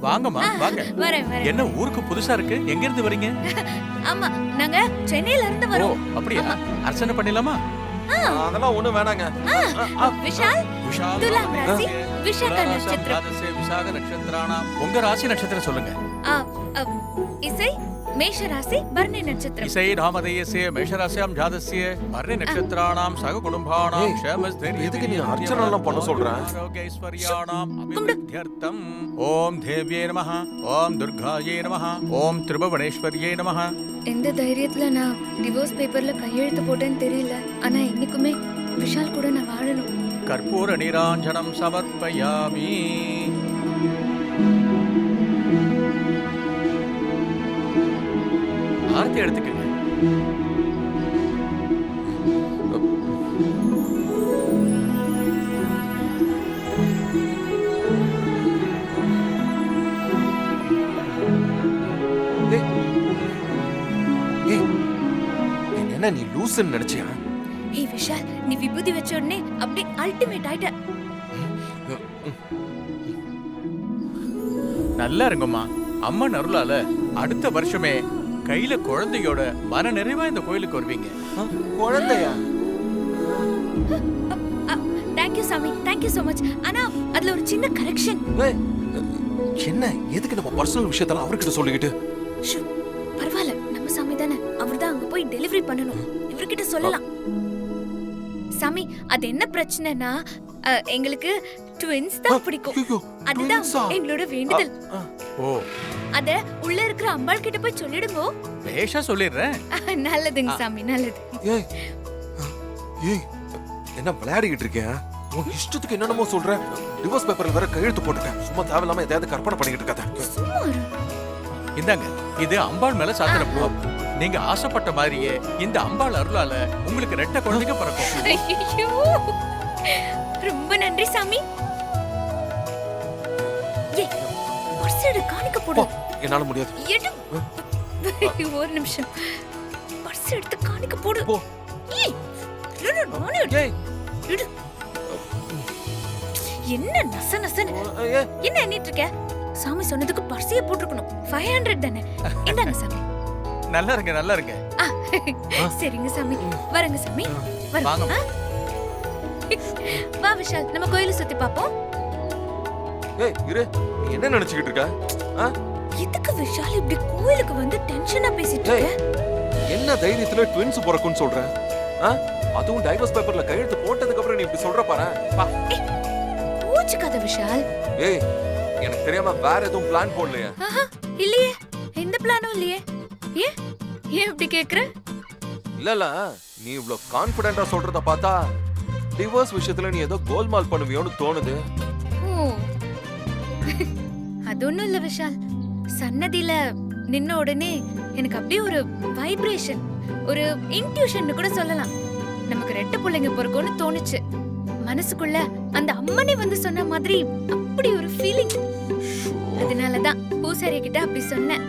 வாங்கம்மா வாங்க. வரேன் வரேன். என்ன ஊருக்கு புதுசா இருக்கு? எங்க இருந்து வரீங்க? ஆமா நாங்க சென்னையில இருந்து ஓ வரோம். அப்படியா? அர்ச்சனை பண்ணிடலாமா? அதெல்லாம் ஒண்ணும் வேணாங்க. விஷால் விஷால் துலாம் ராசி விஷாக நட்சத்திரம். ராதசே விசாக நட்சத்திராணாம். உங்க ராசி நட்சத்திரம் சொல்லுங்க. ஆ, ஆ, இசை மேஷ ராசி பரணி நட்சத்திரம். இசை நாமதேயஸ்ய மேஷராசியாம் ஜாதஸ்ய பரணி நட்சத்திராணாம் சக குடும்பானாம் ஏய், க்ஷேமஸ்தைர்ய எதுக்கு நீ அர்ச்சனை எல்லாம் பண்ண சொல்ற? ஆரோக்கிய ஐஸ்வர்யாணாம் அபிவிருத்தியர்த்தம். ஓம் தேவ்யே நமः, ஓம் துர்காயே நமः, ஓம் திரிபுவனேஸ்வரியே நமः. எந்த தைரியத்துல நான் டிவோர்ஸ் பேப்பர்ல கையெழுத்து போட்டேன்னு தெரியல. ஆனா இன்னைக்குமே விஷால் கூட நான் வாழணும். கற்பூர நீராஞ்சனம் சமர்ப்பயாமி. ஆரத்தி எடுத்துக்கங்க. ஏய், ஏய், என்ன நீ லூசுன்னு நினைச்சியா? ஏய் விஷால், நீ விபூதி வச்ச உடனே அப்படியே அல்டிமேட் ஆயிட்ட. நல்லா இருங்கம்மா. அம்மன் அருளால அடுத்த வருஷமே கையில குழந்தையோட மன நிறைவா இந்த கோயிலுக்கு வருவீங்க. குழந்தையா? தேங்க் யூ சாமி, தேங்க் யூ so much. ஆனா அதுல ஒரு சின்ன கரெக்ஷன். ஏய், என்ன எதுக்கு நம்ம பர்சனல் விஷயத்தெல்லாம் அவர்கிட்ட சொல்லிக்கிட்டு? பரவாயில்ல, நம்ம சாமி தானே, அவர்தான் அங்க போய் டெலிவரி பண்ணணும். இவர்கிட்ட சொல்லலாம். சாமி, அது என்ன பிரச்சனைனா எங்களுக்கு ட்வின்ஸ் தான் பிடிக்கும். ஐயோ, அதுதான் twins-ஆ? எங்களோட வேண்டுதல். ஓ அத உள்ள இருக்கிற அம்பாள் கிட்ட போய் சொல்லிடுங்க. பேஷா சொல்லிடுறேன். நல்லதுங்க சாமி, நல்லது. ஏய், ஏய், என்ன விளையாடிக்கிட்டு இருக்கேன்? உன் இஷ்டத்துக்கு என்னென்னமோ சொல்ற. டிவோர்ஸ் பேப்பர்ல வேற கையெழுத்து போட்டுட்டேன். சும்மா தேவையில்லாம எதையாவது கற்பனை பண்ணிக்கிட்டு இருக்காத. சும்மா இரு. இந்தாங்க, இது அம்பாள் மேல சாத்திர பூ. நீங்க ஆசைப்பட்ட மாதிரியே இந்த அம்பாள் அருளால உங்களுக்கு ரெட்ட குழந்தைங்க பிறக்கும். ஐயோ, ரொம்ப நன்றி சாமி. ஏய், பர்ஸோட காணிக்க போடு. என்னால முடியாது. எடு. ஒரு நிமிஷம். பர்ஸ் எடுத்து காணிக்க போடு. போ. ஏய், எடு, நானே எடு. ஏய், எடு. என்ன நச நசன்னு ஏய், என்ன எண்ணிட்டு இருக்க? சாமி சொன்னதுக்கு பர்ஸையே போட்டுக்கணும். 500 தானே. இந்தாங்க சாமி. நல்லா இருங்க, நல்லா இருங்க. சரிங்க சாமி, வரங்க சாமி. வாங்க. வா விஷால், நம்ம கோயிலை சுத்தி பாப்போம். ஏய், இரு. நீ என்ன நினைச்சுக்கிட்டு இருக்க? ஆ? எதுக்கு விஷால் இப்படி கோயிலுக்கு வந்து டென்ஷனா பேசிட்டு ஏய், இருக்க? என்ன தைரியத்துல ட்வின்ஸ் பிறக்கும்னு சொல்ற? ஆ? அதுவும் டைவர்ஸ் பேப்பர்ல கையெழுத்து போட்டதுக்கு அப்புறம் நீ இப்படி சொல்ற பாரு. பா. கோச்சுக்காத விஷால். ஏய், எனக்கு தெரியாம வேற எதுவும் பிளான் போடலையா? ஆஹா, இல்லையே, எந்த பிளானும் இல்லையே. ஏன் ஏன் இப்படி கேக்குற? இல்ல நீ இவ்ளோ கான்ஃபிடென்ட்டா சொல்றத பார்த்தா டிவோர்ஸ் விஷயத்துல நீ ஏதோ கோல்மால் பண்ணுவியோன்னு தோணுது. ஓ, அது ஒண்ணும் இல்ல விஷால். சன்னதியில நின்ன உடனே எனக்கு அப்படியே ஒரு வைப்ரேஷன், ஒரு இன்ட்யூஷன் கூட சொல்லலாம். நமக்கு ரெட்ட பிள்ளைங்க பிறக்கும்னு தோணுச்சு. மனசுக்குள்ள அந்த அம்மனே வந்து சொன்ன மாதிரி அப்படி ஒரு ஃபீலிங். அதனாலதான் பூசாரி கிட்ட அப்படி சொன்னேன்.